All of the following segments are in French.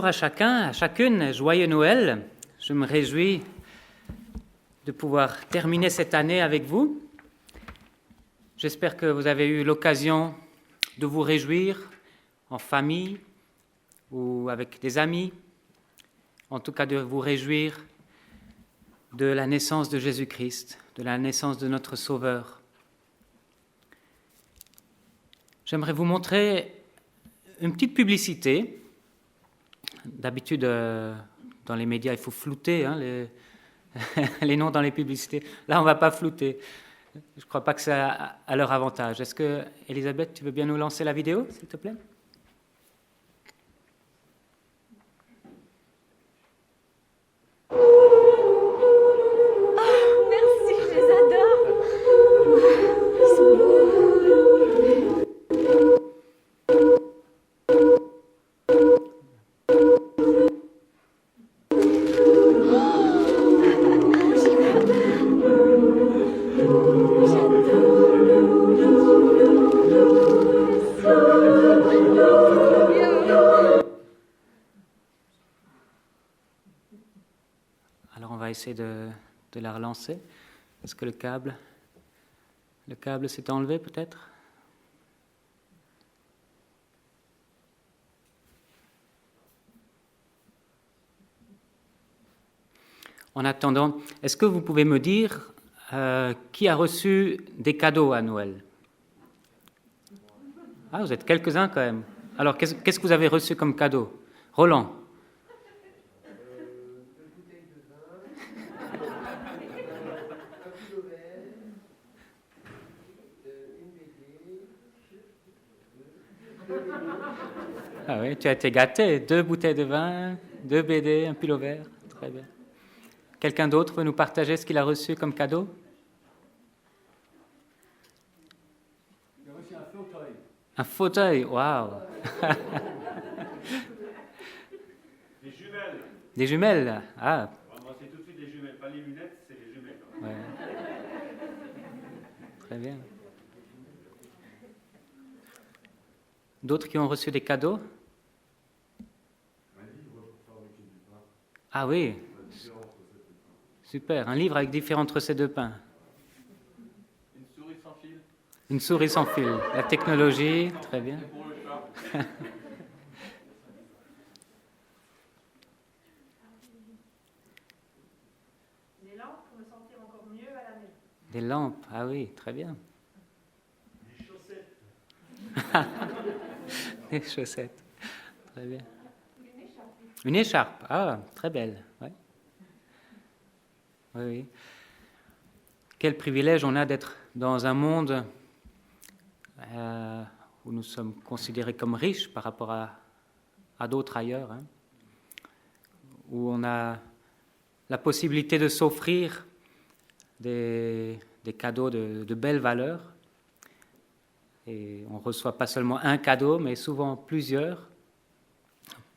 Bonjour à chacun, à chacune, joyeux Noël. Je me réjouis de pouvoir terminer cette année avec vous. J'espère que vous avez eu l'occasion de vous réjouir en famille ou avec des amis, en tout cas de vous réjouir de la naissance de Jésus-Christ, de la naissance de notre Sauveur. J'aimerais vous montrer une petite publicité. D'habitude, dans les médias, il faut flouter les noms dans les publicités. Là, on ne va pas flouter. Je ne crois pas que c'est à leur avantage. Est-ce que, Elisabeth, tu veux bien nous lancer la vidéo, s'il te plaît ? Alors on va essayer de la relancer. Est-ce que le câble s'est enlevé peut-être ? En attendant, est-ce que vous pouvez me dire qui a reçu des cadeaux à Noël ? Ah, vous êtes quelques-uns quand même. Alors, qu'est-ce que vous avez reçu comme cadeau ? Roland ? Ah oui, tu as été gâté. 2 bouteilles de vin, 2 BD, un pull vert. Très bien. Quelqu'un d'autre veut nous partager ce qu'il a reçu comme cadeau ? J'ai reçu un fauteuil. Un fauteuil, waouh. Des jumelles. Des jumelles, ah. Moi, c'est tout de suite des jumelles, pas les lunettes, c'est les jumelles. Ouais. Très bien. D'autres qui ont reçu des cadeaux ? Un livre pour fabriquer du pain. Ah oui. Super, un livre avec différentes recettes de pain. Une souris sans fil. Une souris sans fil. La technologie, très bien. C'est pour le chat. Des lampes pour me sentir encore mieux à la maison. Des lampes, ah oui, très bien. Des chaussettes. Des chaussettes, très bien. Une écharpe. Une écharpe, ah, très belle. Ouais. Oui, oui. Quel privilège on a d'être dans un monde où nous sommes considérés comme riches par rapport à d'autres ailleurs, hein, où on a la possibilité de s'offrir des cadeaux de belles valeurs. Et on ne reçoit pas seulement un cadeau, mais souvent plusieurs.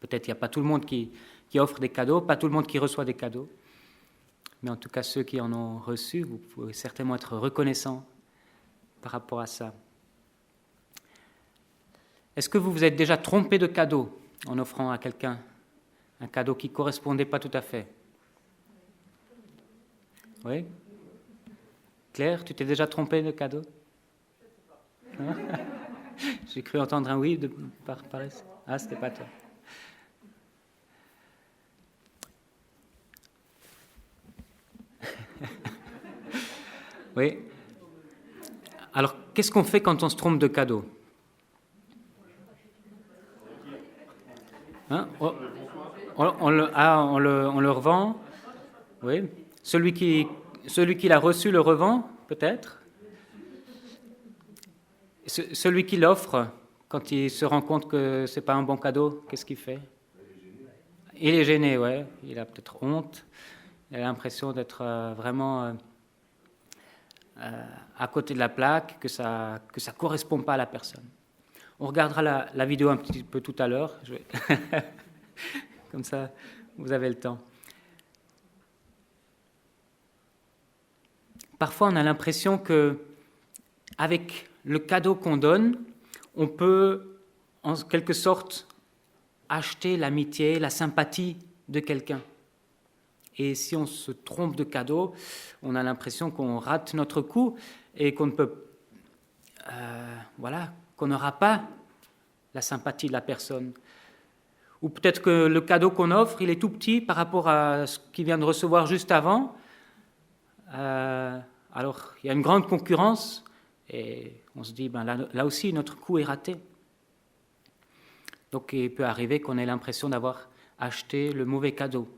Peut-être qu'il n'y a pas tout le monde qui offre des cadeaux, pas tout le monde qui reçoit des cadeaux. Mais en tout cas, ceux qui en ont reçu, vous pouvez certainement être reconnaissants par rapport à ça. Est-ce que vous vous êtes déjà trompé de cadeau en offrant à quelqu'un un cadeau qui ne correspondait pas tout à fait ? Oui ? Claire, tu t'es déjà trompé de cadeau ? Non ? J'ai cru entendre un oui par ici. Ah, c'était pas toi. Oui. Alors, qu'est-ce qu'on fait quand on se trompe de cadeau ? Hein ? On le revend ? Oui. Celui qui l'a reçu le revend, peut-être ? Celui qui l'offre, quand il se rend compte que ce n'est pas un bon cadeau, qu'est-ce qu'il fait ? Il est gêné, ouais. Il a peut-être honte. Il a l'impression d'être vraiment à côté de la plaque, que ça correspond pas à la personne. On regardera la vidéo un petit peu tout à l'heure. Comme ça, vous avez le temps. Parfois, on a l'impression que, avec le cadeau qu'on donne, on peut, en quelque sorte, acheter l'amitié, la sympathie de quelqu'un. Et si on se trompe de cadeau, on a l'impression qu'on rate notre coup et qu'on ne peut, qu'on n'aura pas la sympathie de la personne. Ou peut-être que le cadeau qu'on offre, il est tout petit par rapport à ce qu'il vient de recevoir juste avant. Alors, il y a une grande concurrence et on se dit, là aussi, notre coup est raté. Donc, il peut arriver qu'on ait l'impression d'avoir acheté le mauvais cadeau.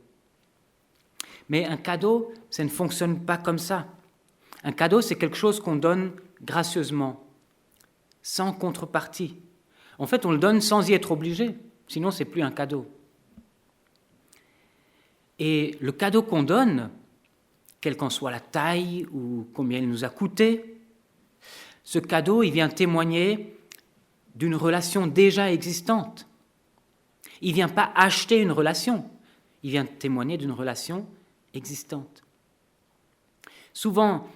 Mais un cadeau, ça ne fonctionne pas comme ça. Un cadeau, c'est quelque chose qu'on donne gracieusement, sans contrepartie. En fait, on le donne sans y être obligé, sinon c'est plus un cadeau. Et le cadeau qu'on donne, quelle qu'en soit la taille ou combien il nous a coûté, ce cadeau, il vient témoigner d'une relation déjà existante. Il ne vient pas acheter une relation, il vient témoigner d'une relation existante. Souvent,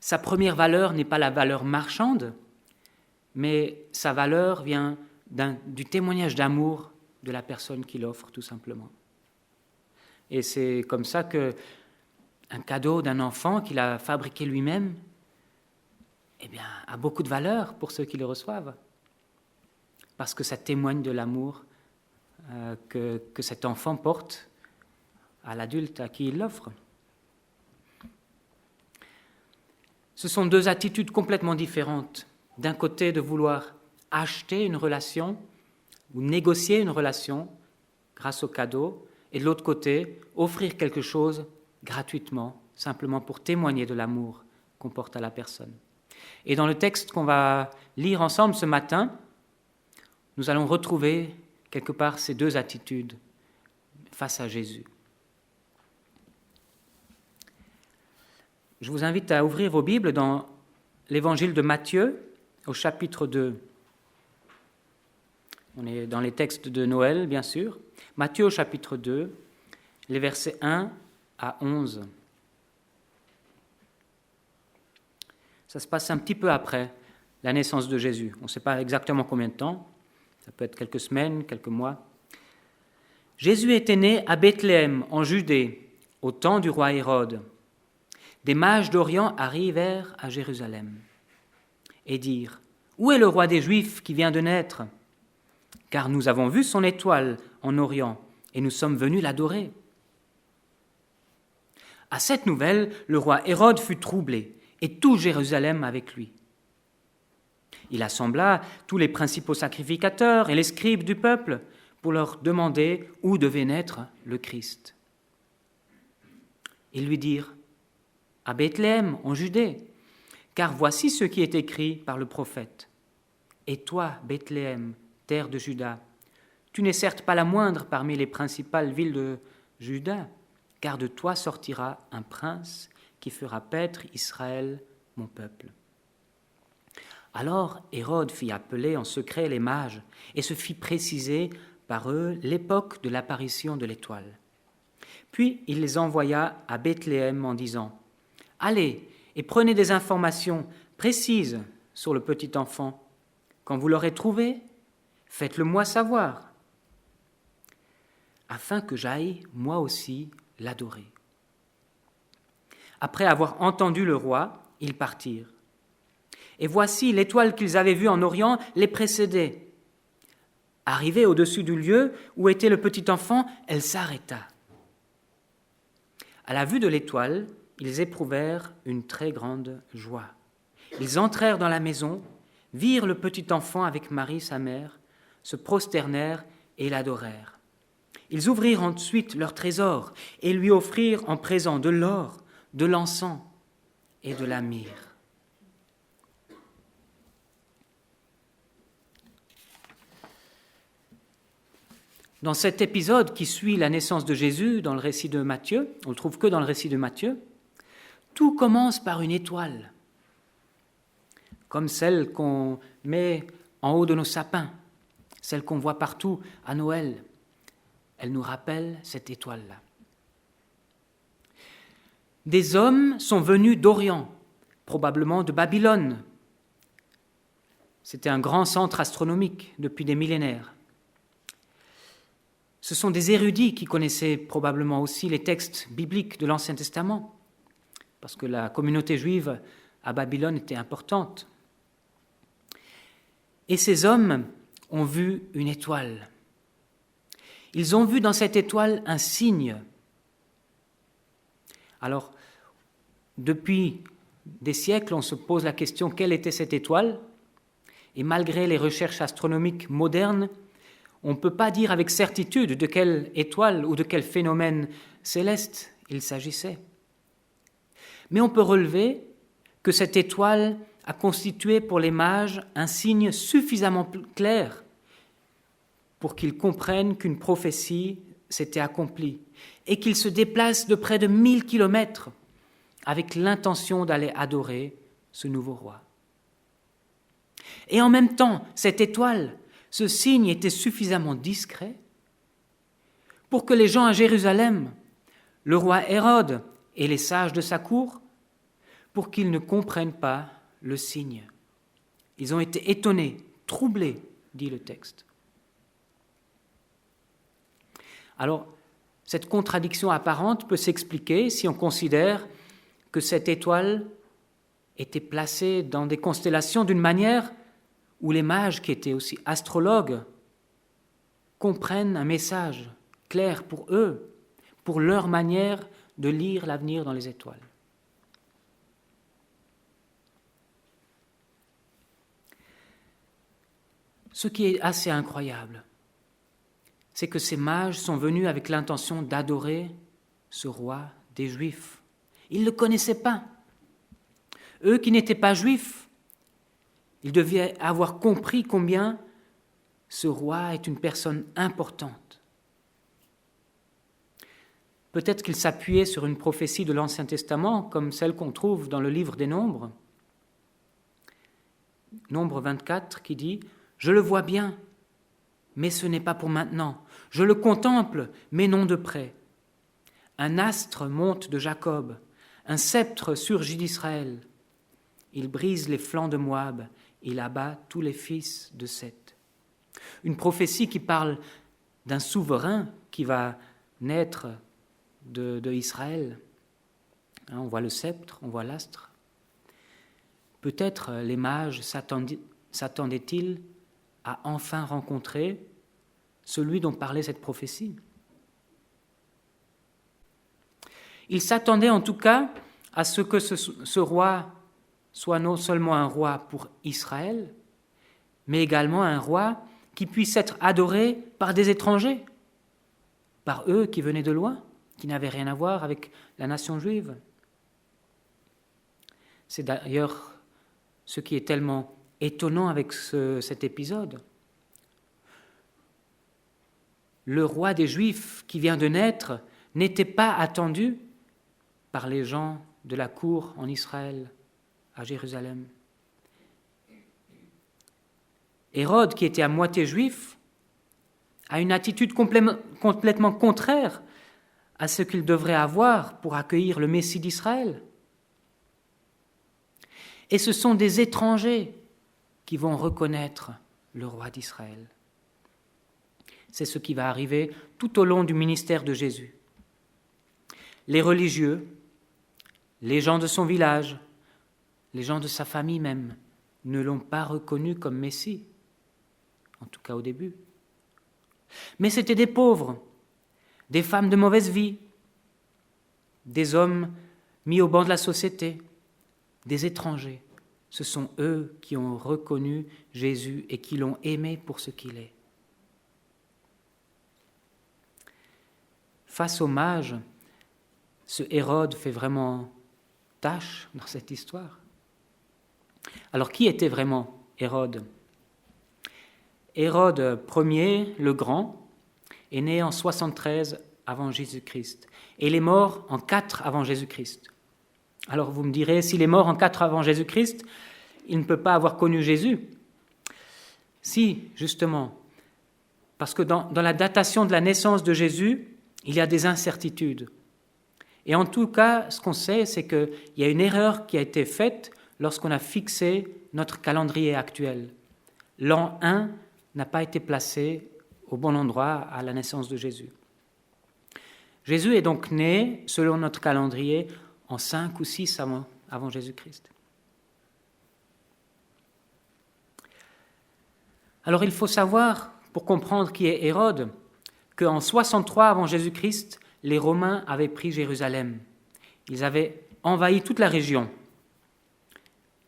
sa première valeur n'est pas la valeur marchande, mais sa valeur vient du témoignage d'amour de la personne qui l'offre, tout simplement. Et c'est comme ça qu'un cadeau d'un enfant qu'il a fabriqué lui-même, a beaucoup de valeur pour ceux qui le reçoivent, parce que ça témoigne de l'amour que cet enfant porte à l'adulte à qui il l'offre. Ce sont deux attitudes complètement différentes. D'un côté, de vouloir acheter une relation ou négocier une relation grâce au cadeau, et de l'autre côté, offrir quelque chose gratuitement, simplement pour témoigner de l'amour qu'on porte à la personne. Et dans le texte qu'on va lire ensemble ce matin, nous allons retrouver quelque part ces deux attitudes face à Jésus. Je vous invite à ouvrir vos Bibles dans l'évangile de Matthieu, au chapitre 2. On est dans les textes de Noël, bien sûr. Matthieu au chapitre 2, les versets 1 à 11. Ça se passe un petit peu après la naissance de Jésus. On ne sait pas exactement combien de temps. Ça peut être quelques semaines, quelques mois. Jésus était né à Bethléem, en Judée, au temps du roi Hérode. Des mages d'Orient arrivèrent à Jérusalem et dirent : « Où est le roi des Juifs qui vient de naître ? Car nous avons vu son étoile en Orient et nous sommes venus l'adorer. » À cette nouvelle, le roi Hérode fut troublé et tout Jérusalem avec lui. Il assembla tous les principaux sacrificateurs et les scribes du peuple pour leur demander où devait naître le Christ. Ils lui dirent : « À Bethléem, en Judée, car voici ce qui est écrit par le prophète. Et toi, Bethléem, terre de Juda, tu n'es certes pas la moindre parmi les principales villes de Juda, car de toi sortira un prince qui fera paître Israël, mon peuple. » Alors Hérode fit appeler en secret les mages et se fit préciser par eux l'époque de l'apparition de l'étoile. Puis il les envoya à Bethléem en disant : « Allez et prenez des informations précises sur le petit enfant. Quand vous l'aurez trouvé, faites-le moi savoir, afin que j'aille moi aussi l'adorer. » Après avoir entendu le roi, ils partirent. Et voici l'étoile qu'ils avaient vue en Orient les précédait. Arrivée au-dessus du lieu où était le petit enfant, elle s'arrêta. À la vue de l'étoile, ils éprouvèrent une très grande joie. Ils entrèrent dans la maison, virent le petit enfant avec Marie, sa mère, se prosternèrent et l'adorèrent. Ils ouvrirent ensuite leur trésor et lui offrirent en présent de l'or, de l'encens et de la myrrhe. Dans cet épisode qui suit la naissance de Jésus dans le récit de Matthieu, on ne le trouve que dans le récit de Matthieu, tout commence par une étoile, comme celle qu'on met en haut de nos sapins, celle qu'on voit partout à Noël. Elle nous rappelle cette étoile-là. Des hommes sont venus d'Orient, probablement de Babylone. C'était un grand centre astronomique depuis des millénaires. Ce sont des érudits qui connaissaient probablement aussi les textes bibliques de l'Ancien Testament, parce que la communauté juive à Babylone était importante. Et ces hommes ont vu une étoile. Ils ont vu dans cette étoile un signe. Alors, depuis des siècles, on se pose la question quelle était cette étoile? Et malgré les recherches astronomiques modernes, on ne peut pas dire avec certitude de quelle étoile ou de quel phénomène céleste il s'agissait. Mais on peut relever que cette étoile a constitué pour les mages un signe suffisamment clair pour qu'ils comprennent qu'une prophétie s'était accomplie et qu'ils se déplacent de près de 1000 kilomètres avec l'intention d'aller adorer ce nouveau roi. Et en même temps, cette étoile, ce signe était suffisamment discret pour que les gens à Jérusalem, le roi Hérode et les sages de sa cour, pour qu'ils ne comprennent pas le signe. Ils ont été étonnés, troublés, dit le texte. Alors, cette contradiction apparente peut s'expliquer si on considère que cette étoile était placée dans des constellations d'une manière où les mages, qui étaient aussi astrologues, comprennent un message clair pour eux, pour leur manière de lire l'avenir dans les étoiles. Ce qui est assez incroyable, c'est que ces mages sont venus avec l'intention d'adorer ce roi des Juifs. Ils ne le connaissaient pas. Eux qui n'étaient pas juifs, ils devaient avoir compris combien ce roi est une personne importante. Peut-être qu'ils s'appuyaient sur une prophétie de l'Ancien Testament, comme celle qu'on trouve dans le livre des Nombres. Nombre 24 qui dit « Je le vois bien, mais ce n'est pas pour maintenant. Je le contemple, mais non de près. Un astre monte de Jacob, un sceptre surgit d'Israël. Il brise les flancs de Moab, il abat tous les fils de Seth. » Une prophétie qui parle d'un souverain qui va naître de Israël. On voit le sceptre, on voit l'astre. Peut-être les mages s'attendaient-ils à enfin rencontrer celui dont parlait cette prophétie. Ils s'attendaient en tout cas à ce que ce roi soit non seulement un roi pour Israël, mais également un roi qui puisse être adoré par des étrangers, par eux qui venaient de loin, qui n'avaient rien à voir avec la nation juive. C'est d'ailleurs ce qui est tellement étonnant avec cet épisode. Le roi des Juifs qui vient de naître n'était pas attendu par les gens de la cour en Israël, à Jérusalem. Hérode, qui était à moitié juif, a une attitude complètement contraire à ce qu'il devrait avoir pour accueillir le Messie d'Israël. Et ce sont des étrangers qui vont reconnaître le roi d'Israël. C'est ce qui va arriver tout au long du ministère de Jésus. Les religieux, les gens de son village, les gens de sa famille même, ne l'ont pas reconnu comme Messie, en tout cas au début. Mais c'étaient des pauvres, des femmes de mauvaise vie, des hommes mis au banc de la société, des étrangers. Ce sont eux qui ont reconnu Jésus et qui l'ont aimé pour ce qu'il est. Face aux mages, ce Hérode fait vraiment tâche dans cette histoire. Alors, qui était vraiment Hérode ? Hérode Ier, le Grand, est né en 73 avant Jésus-Christ et il est mort en 4 avant Jésus-Christ. Alors vous me direz, s'il est mort en 4 avant Jésus-Christ, il ne peut pas avoir connu Jésus. Si, justement, parce que dans la datation de la naissance de Jésus, il y a des incertitudes. Et en tout cas, ce qu'on sait, c'est qu'il y a une erreur qui a été faite lorsqu'on a fixé notre calendrier actuel. L'an 1 n'a pas été placé au bon endroit à la naissance de Jésus. Jésus est donc né, selon notre calendrier, en 5 ou 6 avant Jésus-Christ. Alors il faut savoir, pour comprendre qui est Hérode, qu'en 63 avant Jésus-Christ, les Romains avaient pris Jérusalem. Ils avaient envahi toute la région.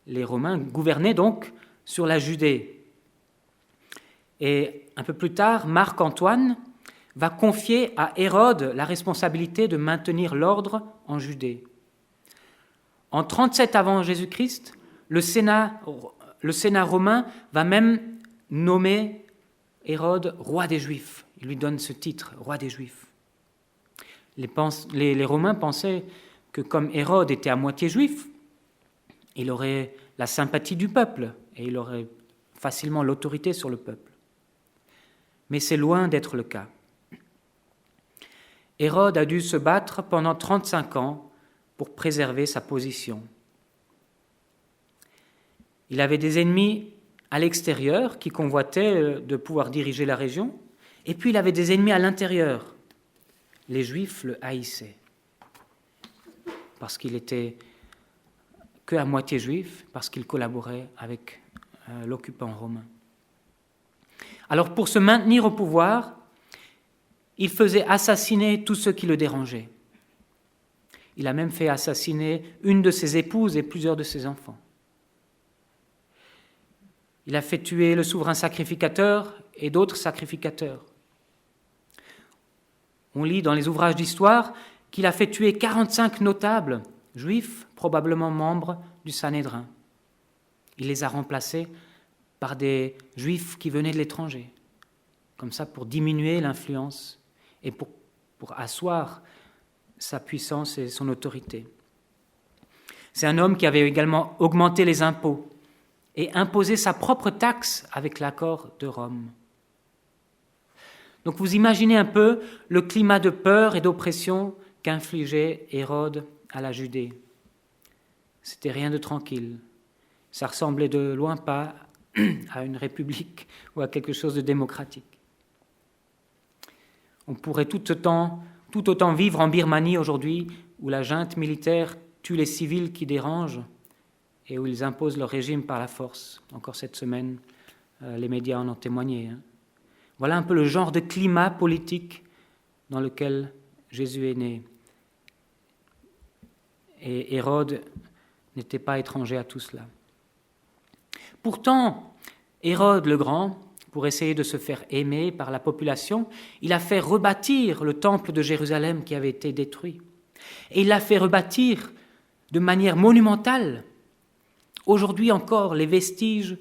Les Romains gouvernaient donc sur la Judée. Et un peu plus tard, Marc-Antoine va confier à Hérode la responsabilité de maintenir l'ordre en Judée. En 37 avant Jésus-Christ, le Sénat romain va même nommer Hérode roi des Juifs. Il lui donne ce titre, roi des Juifs. Les Romains pensaient que comme Hérode était à moitié juif, il aurait la sympathie du peuple et il aurait facilement l'autorité sur le peuple. Mais c'est loin d'être le cas. Hérode a dû se battre pendant 35 ans pour préserver sa position. Il avait des ennemis à l'extérieur qui convoitaient de pouvoir diriger la région, et puis il avait des ennemis à l'intérieur. Les Juifs le haïssaient parce qu'il était que à moitié juif, parce qu'il collaborait avec l'occupant romain. Alors pour se maintenir au pouvoir, il faisait assassiner tous ceux qui le dérangeaient. Il a même fait assassiner une de ses épouses et plusieurs de ses enfants. Il a fait tuer le souverain sacrificateur et d'autres sacrificateurs. On lit dans les ouvrages d'histoire qu'il a fait tuer 45 notables juifs, probablement membres du Sanhédrin. Il les a remplacés par des juifs qui venaient de l'étranger, comme ça pour diminuer l'influence et pour asseoir sa puissance et son autorité. C'est un homme qui avait également augmenté les impôts et imposé sa propre taxe avec l'accord de Rome. Donc vous imaginez un peu le climat de peur et d'oppression qu'infligeait Hérode à la Judée. C'était rien de tranquille. Ça ressemblait de loin pas à une république ou à quelque chose de démocratique. On pourrait tout autant vivre en Birmanie aujourd'hui, où la junte militaire tue les civils qui dérangent et où ils imposent leur régime par la force. Encore cette semaine, les médias en ont témoigné. Voilà un peu le genre de climat politique dans lequel Jésus est né. Et Hérode n'était pas étranger à tout cela. Pourtant, Hérode le Grand, pour essayer de se faire aimer par la population, il a fait rebâtir le temple de Jérusalem qui avait été détruit. Et il l'a fait rebâtir de manière monumentale. Aujourd'hui encore, les vestiges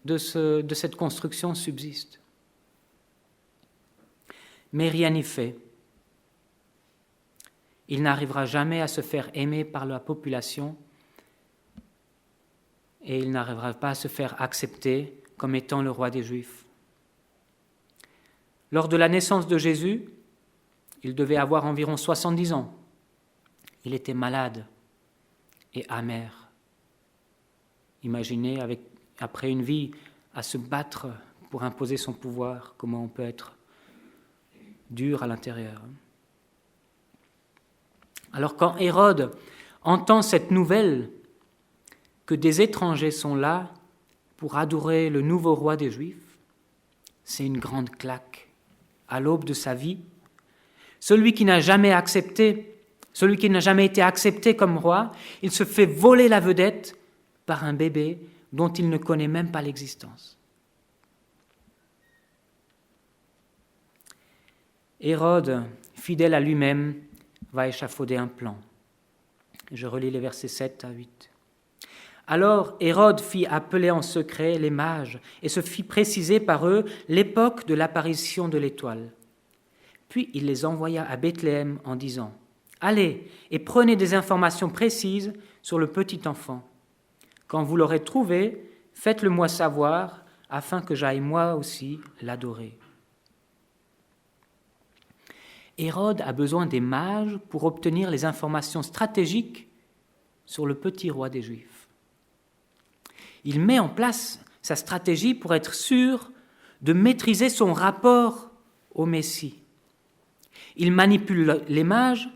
de cette construction subsistent. Mais rien n'y fait. Il n'arrivera jamais à se faire aimer par la population et il n'arrivera pas à se faire accepter comme étant le roi des Juifs. Lors de la naissance de Jésus, il devait avoir environ 70 ans. Il était malade et amer. Imaginez, après une vie à se battre pour imposer son pouvoir, comment on peut être dur à l'intérieur. Alors quand Hérode entend cette nouvelle que des étrangers sont là pour adorer le nouveau roi des Juifs, c'est une grande claque. À l'aube de sa vie, celui qui n'a jamais été accepté comme roi, il se fait voler la vedette par un bébé dont il ne connaît même pas l'existence. Hérode, fidèle à lui-même, va échafauder un plan. Je relis les versets 7 à 8. Alors Hérode fit appeler en secret les mages et se fit préciser par eux l'époque de l'apparition de l'étoile. Puis il les envoya à Bethléem en disant « Allez et prenez des informations précises sur le petit enfant. Quand vous l'aurez trouvé, faites-le-moi savoir afin que j'aille moi aussi l'adorer. » Hérode a besoin des mages pour obtenir les informations stratégiques sur le petit roi des Juifs. Il met en place sa stratégie pour être sûr de maîtriser son rapport au Messie. Il manipule les mages,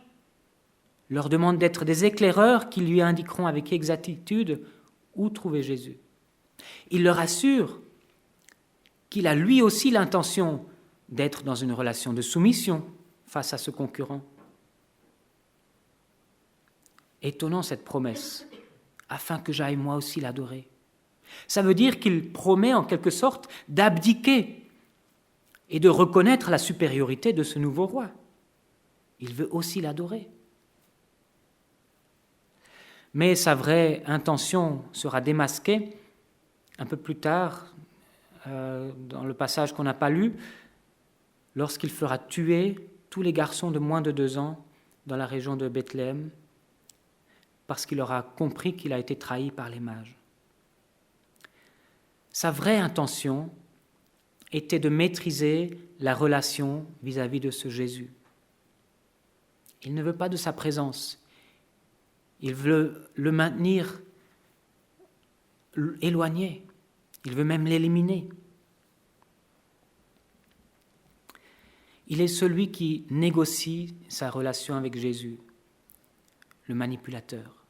leur demande d'être des éclaireurs qui lui indiqueront avec exactitude où trouver Jésus. Il leur assure qu'il a lui aussi l'intention d'être dans une relation de soumission face à ce concurrent. Étonnant cette promesse, afin que j'aille moi aussi l'adorer. Ça veut dire qu'il promet en quelque sorte d'abdiquer et de reconnaître la supériorité de ce nouveau roi. Il veut aussi l'adorer. Mais sa vraie intention sera démasquée un peu plus tard, dans le passage qu'on n'a pas lu, lorsqu'il fera tuer tous les garçons de moins de 2 ans dans la région de Bethléem, parce qu'il aura compris qu'il a été trahi par les mages. Sa vraie intention était de maîtriser la relation vis-à-vis de ce Jésus. Il ne veut pas de sa présence. Il veut le maintenir éloigné. Il veut même l'éliminer. Il est celui qui négocie sa relation avec Jésus, le manipulateur.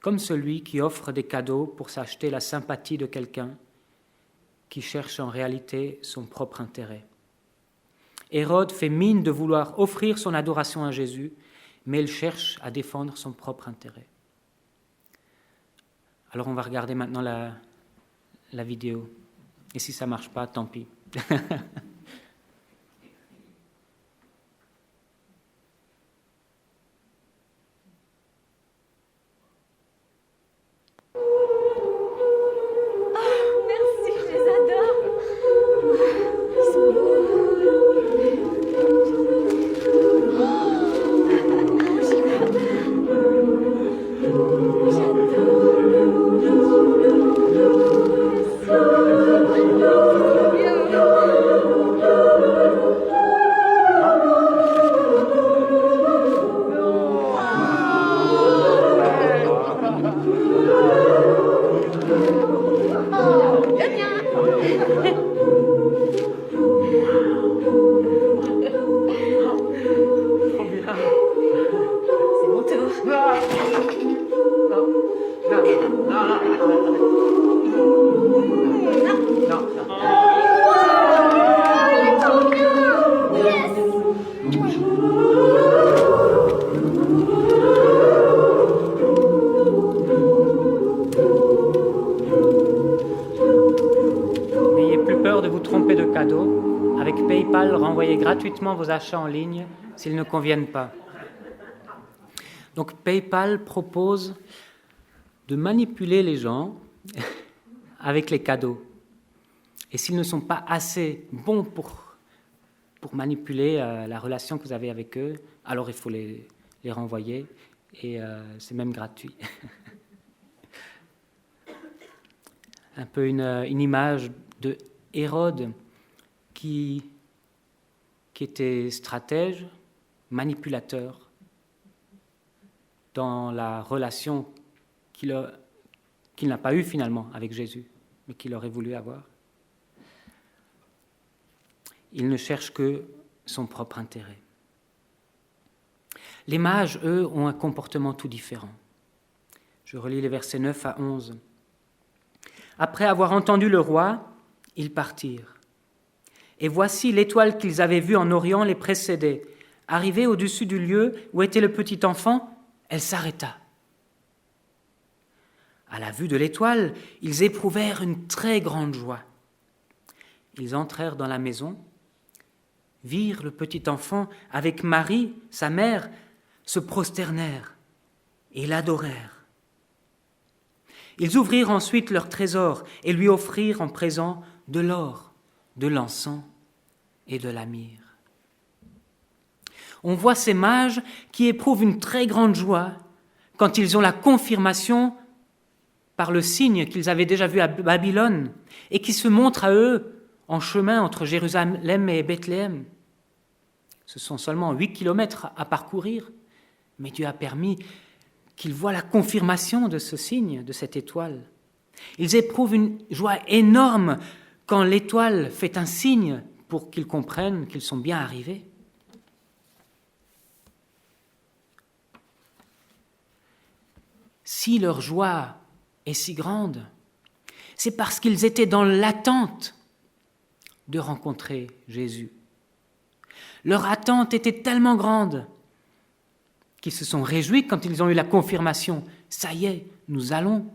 Comme celui qui offre des cadeaux pour s'acheter la sympathie de quelqu'un qui cherche en réalité son propre intérêt. Hérode fait mine de vouloir offrir son adoration à Jésus, mais il cherche à défendre son propre intérêt. Alors on va regarder maintenant la vidéo. Et si ça ne marche pas, tant pis. Avec PayPal, renvoyez gratuitement vos achats en ligne s'ils ne conviennent pas. Donc PayPal propose de manipuler les gens avec les cadeaux. Et s'ils ne sont pas assez bons pour manipuler la relation que vous avez avec eux, alors il faut les renvoyer et c'est même gratuit. Un peu une image de Hérode qui était stratège, manipulateur dans la relation qu'il n'a pas eue finalement avec Jésus, mais qu'il aurait voulu avoir. Il ne cherche que son propre intérêt. Les mages, eux, ont un comportement tout différent. Je relis les versets 9 à 11. Après avoir entendu le roi, ils partirent. Et voici l'étoile qu'ils avaient vue en Orient les précédait. Arrivée au-dessus du lieu où était le petit enfant, elle s'arrêta. À la vue de l'étoile, ils éprouvèrent une très grande joie. Ils entrèrent dans la maison, virent le petit enfant avec Marie, sa mère, se prosternèrent et l'adorèrent. Ils ouvrirent ensuite leur trésor et lui offrirent en présent de l'or, de l'encens et de la myrrhe. On voit ces mages qui éprouvent une très grande joie quand ils ont la confirmation par le signe qu'ils avaient déjà vu à Babylone et qui se montre à eux en chemin entre Jérusalem et Bethléem. Ce sont seulement 8 kilomètres à parcourir, mais Dieu a permis qu'ils voient la confirmation de ce signe, de cette étoile. Ils éprouvent une joie énorme quand l'étoile fait un signe pour qu'ils comprennent qu'ils sont bien arrivés. Si leur joie est si grande, c'est parce qu'ils étaient dans l'attente de rencontrer Jésus. Leur attente était tellement grande qu'ils se sont réjouis quand ils ont eu la confirmation. Ça y est, nous allons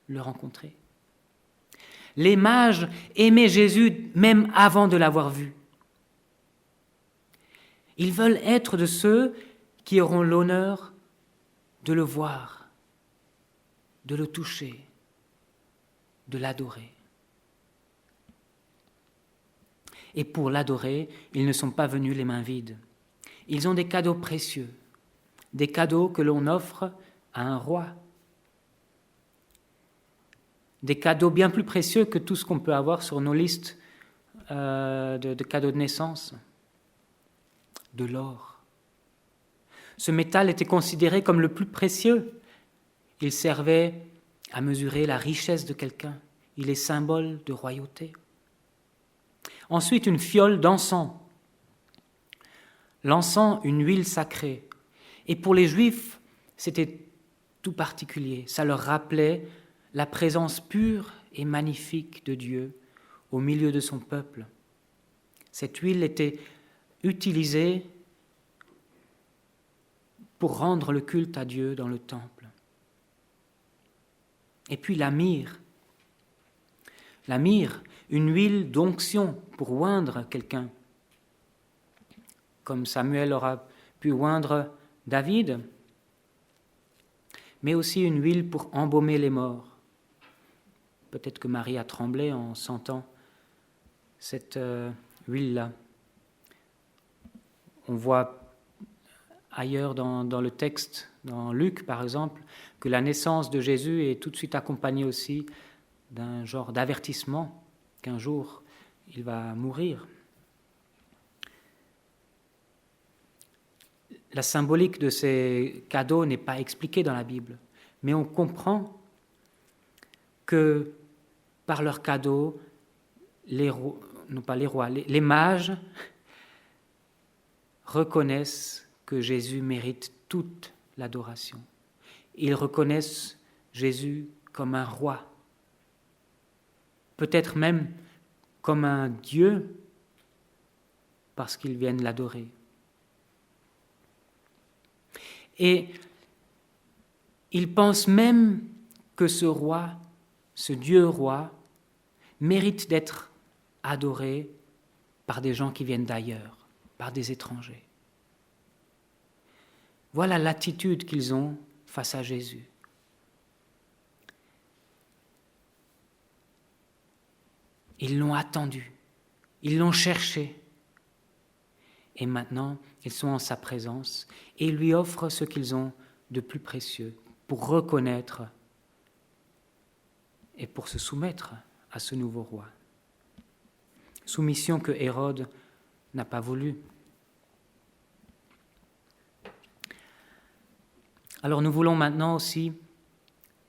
le rencontrer. Les mages aimaient Jésus même avant de l'avoir vu. Ils veulent être de ceux qui auront l'honneur de le voir, de le toucher, de l'adorer. Et pour l'adorer, ils ne sont pas venus les mains vides. Ils ont des cadeaux précieux, des cadeaux que l'on offre à un roi, des cadeaux bien plus précieux que tout ce qu'on peut avoir sur nos listes de cadeaux de naissance, de l'or. Ce métal était considéré comme le plus précieux. Il servait à mesurer la richesse de quelqu'un. Il est symbole de royauté. Ensuite, une fiole d'encens. L'encens, une huile sacrée. Et pour les Juifs, c'était tout particulier. Ça leur rappelait la présence pure et magnifique de Dieu au milieu de son peuple. Cette huile était utilisée pour rendre le culte à Dieu dans le temple. Et puis la myrrhe. La myrrhe, une huile d'onction pour oindre quelqu'un, comme Samuel aura pu oindre David, mais aussi une huile pour embaumer les morts. Peut-être que Marie a tremblé en sentant cette huile-là. On voit ailleurs dans le texte, dans Luc par exemple, que la naissance de Jésus est tout de suite accompagnée aussi d'un genre d'avertissement qu'un jour il va mourir. La symbolique de ces cadeaux n'est pas expliquée dans la Bible, mais on comprend que par leurs cadeaux, les mages reconnaissent que Jésus mérite toute l'adoration. Ils reconnaissent Jésus comme un roi, peut-être même comme un Dieu, parce qu'ils viennent l'adorer. Et ils pensent même que ce roi, ce Dieu roi, mérite d'être adoré par des gens qui viennent d'ailleurs, par des étrangers. Voilà l'attitude qu'ils ont face à Jésus. Ils l'ont attendu, ils l'ont cherché. Et maintenant, ils sont en sa présence et ils lui offrent ce qu'ils ont de plus précieux pour reconnaître et pour se soumettre à ce nouveau roi. Soumission que Hérode n'a pas voulu. Alors nous voulons maintenant aussi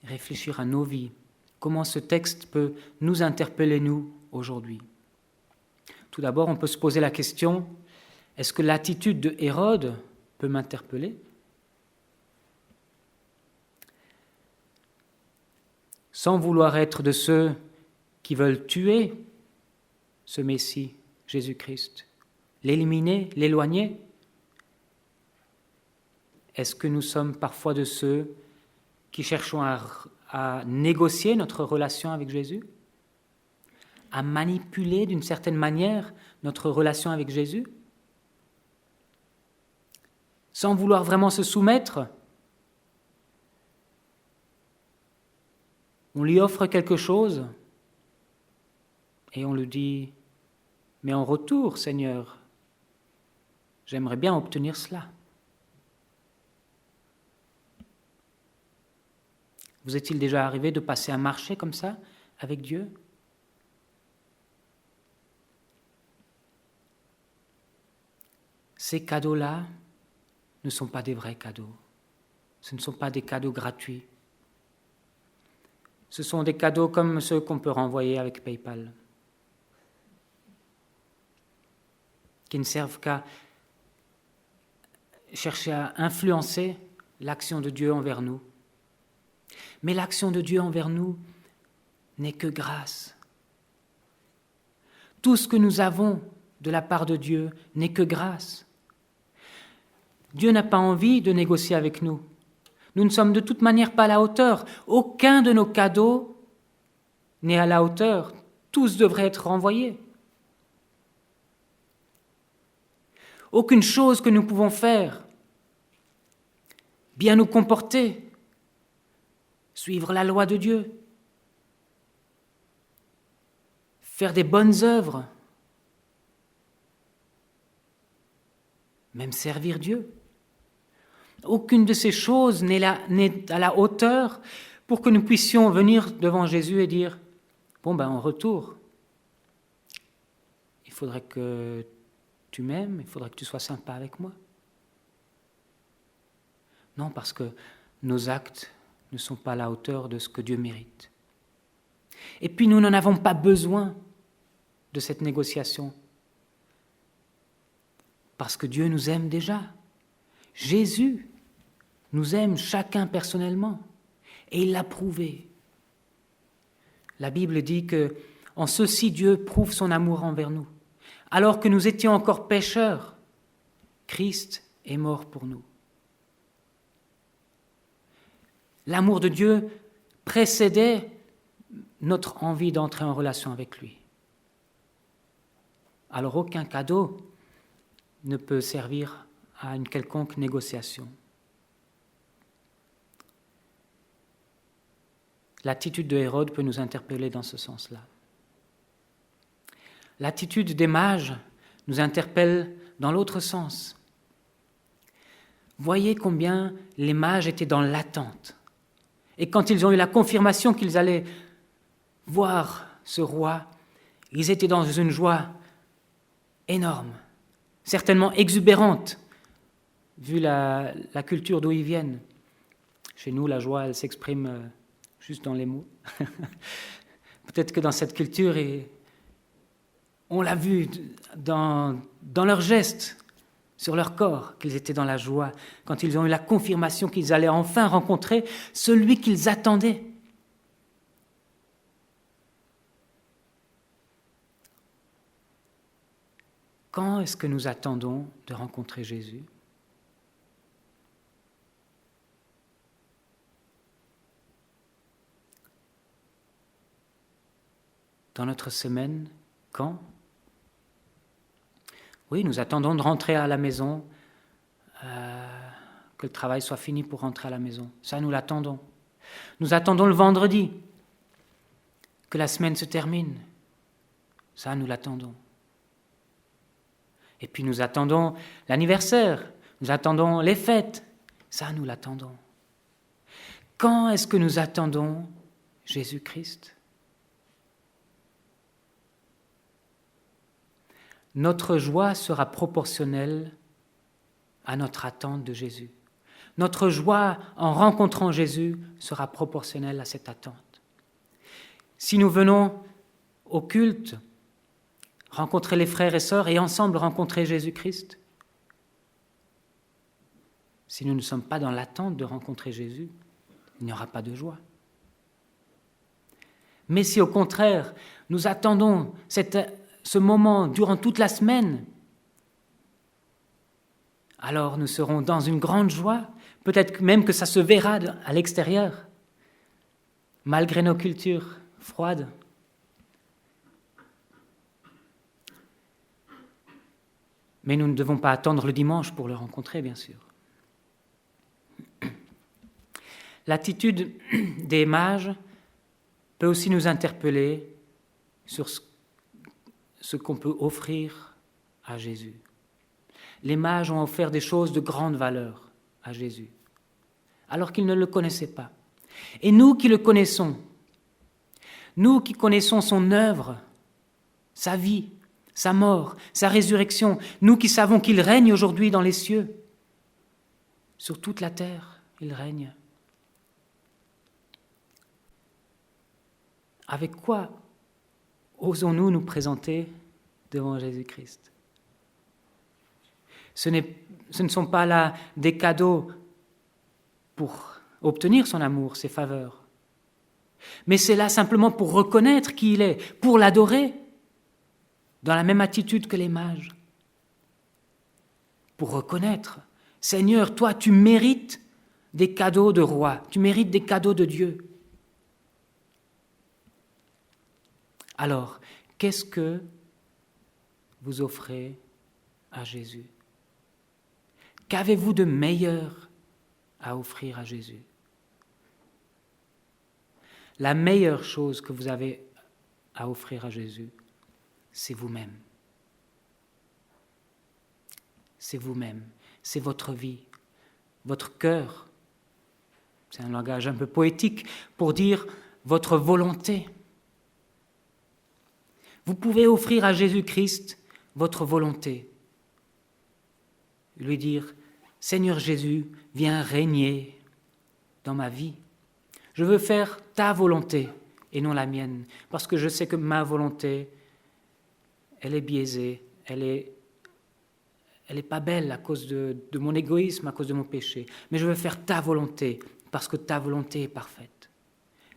réfléchir à nos vies. Comment ce texte peut nous interpeller, nous, aujourd'hui. Tout d'abord, on peut se poser la question, est-ce que l'attitude de Hérode peut m'interpeller ? Sans vouloir être de ceux qui veulent tuer ce Messie, Jésus-Christ, l'éliminer, l'éloigner, est-ce que nous sommes parfois de ceux qui cherchons à négocier notre relation avec Jésus, à manipuler d'une certaine manière notre relation avec Jésus, sans vouloir vraiment se soumettre? On lui offre quelque chose et on lui dit « Mais en retour, Seigneur, j'aimerais bien obtenir cela. » Vous est-il déjà arrivé de passer un marché comme ça avec Dieu ? Ces cadeaux-là ne sont pas des vrais cadeaux. Ce ne sont pas des cadeaux gratuits. Ce sont des cadeaux comme ceux qu'on peut renvoyer avec PayPal, qui ne servent qu'à chercher à influencer l'action de Dieu envers nous. Mais l'action de Dieu envers nous n'est que grâce. Tout ce que nous avons de la part de Dieu n'est que grâce. Dieu n'a pas envie de négocier avec nous. Nous ne sommes de toute manière pas à la hauteur. Aucun de nos cadeaux n'est à la hauteur. Tous devraient être renvoyés. Aucune chose que nous pouvons faire, bien nous comporter, suivre la loi de Dieu, faire des bonnes œuvres, même servir Dieu. Aucune de ces choses n'est à la hauteur pour que nous puissions venir devant Jésus et dire « Bon, en retour, il faudrait que tu m'aimes, il faudrait que tu sois sympa avec moi. » Non, parce que nos actes ne sont pas à la hauteur de ce que Dieu mérite. Et puis nous n'en avons pas besoin de cette négociation, parce que Dieu nous aime déjà. Jésus nous aime chacun personnellement, et il l'a prouvé. La Bible dit que en ceci Dieu prouve son amour envers nous. Alors que nous étions encore pécheurs, Christ est mort pour nous. L'amour de Dieu précédait notre envie d'entrer en relation avec lui. Alors aucun cadeau ne peut servir à une quelconque négociation. L'attitude de Hérode peut nous interpeller dans ce sens-là. L'attitude des mages nous interpelle dans l'autre sens. Voyez combien les mages étaient dans l'attente. Et quand ils ont eu la confirmation qu'ils allaient voir ce roi, ils étaient dans une joie énorme, certainement exubérante, vu la culture d'où ils viennent. Chez nous, la joie, elle s'exprime juste dans les mots. Peut-être que dans cette culture, on l'a vu dans leurs gestes, sur leur corps, qu'ils étaient dans la joie, quand ils ont eu la confirmation qu'ils allaient enfin rencontrer celui qu'ils attendaient. Quand est-ce que nous attendons de rencontrer Jésus ? Dans notre semaine, quand ? Oui, nous attendons de rentrer à la maison, que le travail soit fini pour rentrer à la maison. Ça, nous l'attendons. Nous attendons le vendredi, que la semaine se termine. Ça, nous l'attendons. Et puis nous attendons l'anniversaire, nous attendons les fêtes. Ça, nous l'attendons. Quand est-ce que nous attendons Jésus-Christ ? Notre joie sera proportionnelle à notre attente de Jésus. Notre joie en rencontrant Jésus sera proportionnelle à cette attente. Si nous venons au culte, rencontrer les frères et sœurs et ensemble rencontrer Jésus-Christ, si nous ne sommes pas dans l'attente de rencontrer Jésus, il n'y aura pas de joie. Mais si au contraire, nous attendons ce moment durant toute la semaine, alors nous serons dans une grande joie, peut-être même que ça se verra à l'extérieur, malgré nos cultures froides. Mais nous ne devons pas attendre le dimanche pour le rencontrer, bien sûr. L'attitude des mages peut aussi nous interpeller sur ce qu'on peut offrir à Jésus. Les mages ont offert des choses de grande valeur à Jésus, alors qu'ils ne le connaissaient pas. Et nous qui le connaissons, nous qui connaissons son œuvre, sa vie, sa mort, sa résurrection, nous qui savons qu'il règne aujourd'hui dans les cieux, sur toute la terre, il règne. avec quoi osons-nous nous présenter devant Jésus-Christ? Ce ne sont pas là des cadeaux pour obtenir son amour, ses faveurs, mais c'est là simplement pour reconnaître qui il est, pour l'adorer, dans la même attitude que les mages. Pour reconnaître, Seigneur, toi tu mérites des cadeaux de roi, tu mérites des cadeaux de Dieu. Alors, qu'est-ce que vous offrez à Jésus? Qu'avez-vous de meilleur à offrir à Jésus? La meilleure chose que vous avez à offrir à Jésus, c'est vous-même. C'est vous-même, c'est votre vie, votre cœur. C'est un langage un peu poétique pour dire votre volonté. Vous pouvez offrir à Jésus-Christ votre volonté. Lui dire, Seigneur Jésus, viens régner dans ma vie. Je veux faire ta volonté et non la mienne, parce que je sais que ma volonté, elle est biaisée, elle est pas belle à cause de mon égoïsme, à cause de mon péché. Mais je veux faire ta volonté, parce que ta volonté est parfaite.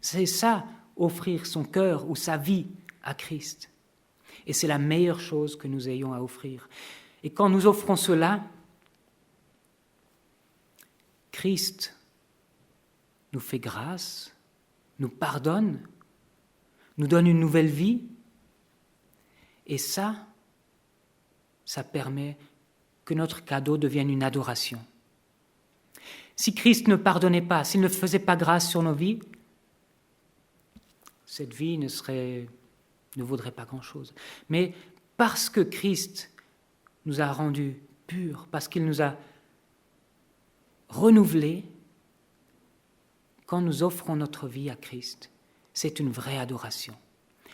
C'est ça, offrir son cœur ou sa vie à Christ. Et c'est la meilleure chose que nous ayons à offrir. Et quand nous offrons cela, Christ nous fait grâce, nous pardonne, nous donne une nouvelle vie. Et ça permet que notre cadeau devienne une adoration. Si Christ ne pardonnait pas, s'il ne faisait pas grâce sur nos vies, cette vie ne vaudrait pas grand-chose. Mais parce que Christ nous a rendus purs, parce qu'il nous a renouvelés, quand nous offrons notre vie à Christ, c'est une vraie adoration.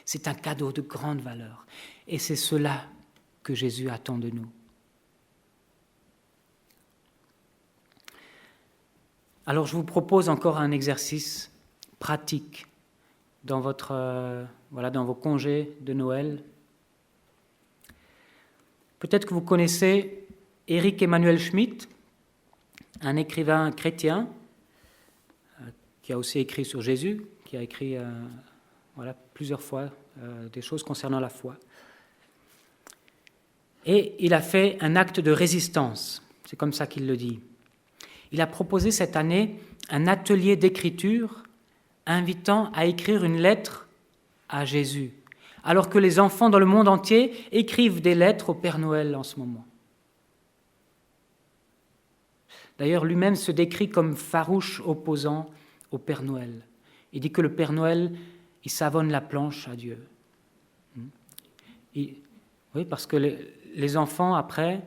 C'est un cadeau de grande valeur. Et c'est cela que Jésus attend de nous. Alors je vous propose encore un exercice pratique dans dans vos congés de Noël. Peut-être que vous connaissez Éric Emmanuel Schmitt, un écrivain chrétien qui a aussi écrit sur Jésus, qui a écrit plusieurs fois des choses concernant la foi. Et il a fait un acte de résistance, c'est comme ça qu'il le dit. Il a proposé cette année un atelier d'écriture invitant à écrire une lettre à Jésus, alors que les enfants dans le monde entier écrivent des lettres au Père Noël en ce moment. D'ailleurs, lui-même se décrit comme farouche opposant au Père Noël. Il dit que le Père Noël, il savonne la planche à Dieu. Oui, parce que les enfants, après,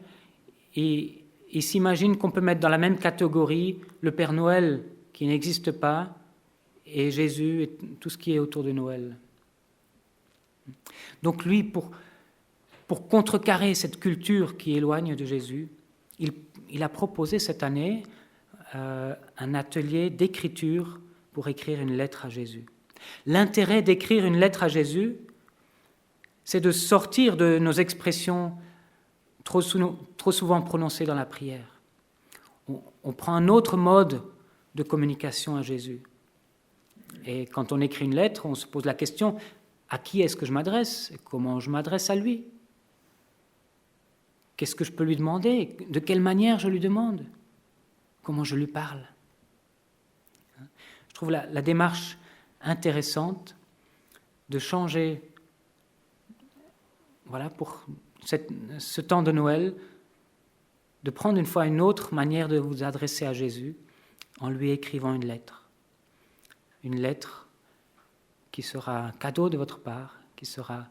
ils s'imaginent qu'on peut mettre dans la même catégorie le Père Noël qui n'existe pas et Jésus et tout ce qui est autour de Noël. Donc lui, pour contrecarrer cette culture qui éloigne de Jésus, il a proposé cette année un atelier d'écriture pour écrire une lettre à Jésus. L'intérêt d'écrire une lettre à Jésus, c'est de sortir de nos expressions trop souvent prononcées dans la prière. On prend un autre mode de communication à Jésus. Et quand on écrit une lettre, on se pose la question, à qui est-ce que je m'adresse et comment je m'adresse à lui? Qu'est-ce que je peux lui demander? De quelle manière je lui demande? Comment je lui parle? Je trouve la démarche intéressante de changer, pour ce temps de Noël, de prendre une fois une autre manière de vous adresser à Jésus en lui écrivant une lettre. Une lettre qui sera un cadeau de votre part, qui sera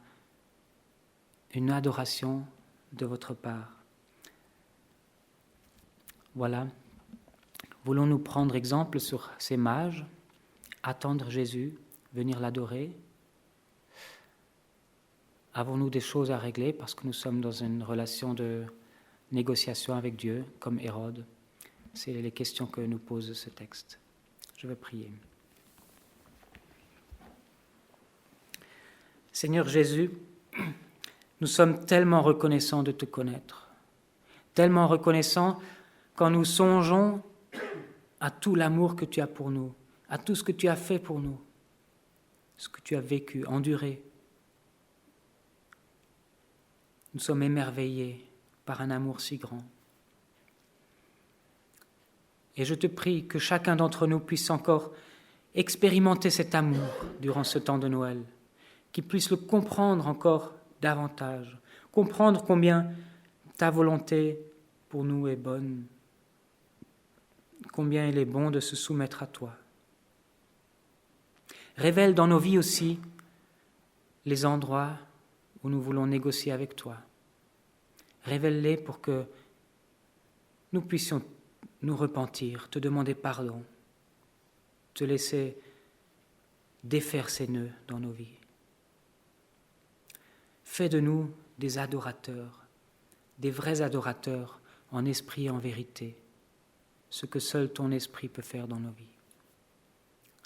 une adoration de votre part. Voilà. Voulons-nous prendre exemple sur ces mages, attendre Jésus, venir l'adorer? Avons-nous des choses à régler parce que nous sommes dans une relation de négociation avec Dieu, comme Hérode? C'est les questions que nous pose ce texte. Je vais prier. Seigneur Jésus, nous sommes tellement reconnaissants de te connaître, tellement reconnaissants quand nous songeons à tout l'amour que tu as pour nous, à tout ce que tu as fait pour nous, ce que tu as vécu, enduré. Nous sommes émerveillés par un amour si grand. Et je te prie que chacun d'entre nous puisse encore expérimenter cet amour durant ce temps de Noël, qu'il puisse le comprendre encore davantage, comprendre combien ta volonté pour nous est bonne, combien il est bon de se soumettre à toi. Révèle dans nos vies aussi les endroits où nous voulons négocier avec toi. Révèle-les pour que nous puissions nous repentir, te demander pardon, te laisser défaire ces nœuds dans nos vies. Fais de nous des adorateurs, des vrais adorateurs en esprit et en vérité, ce que seul ton esprit peut faire dans nos vies.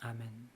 Amen.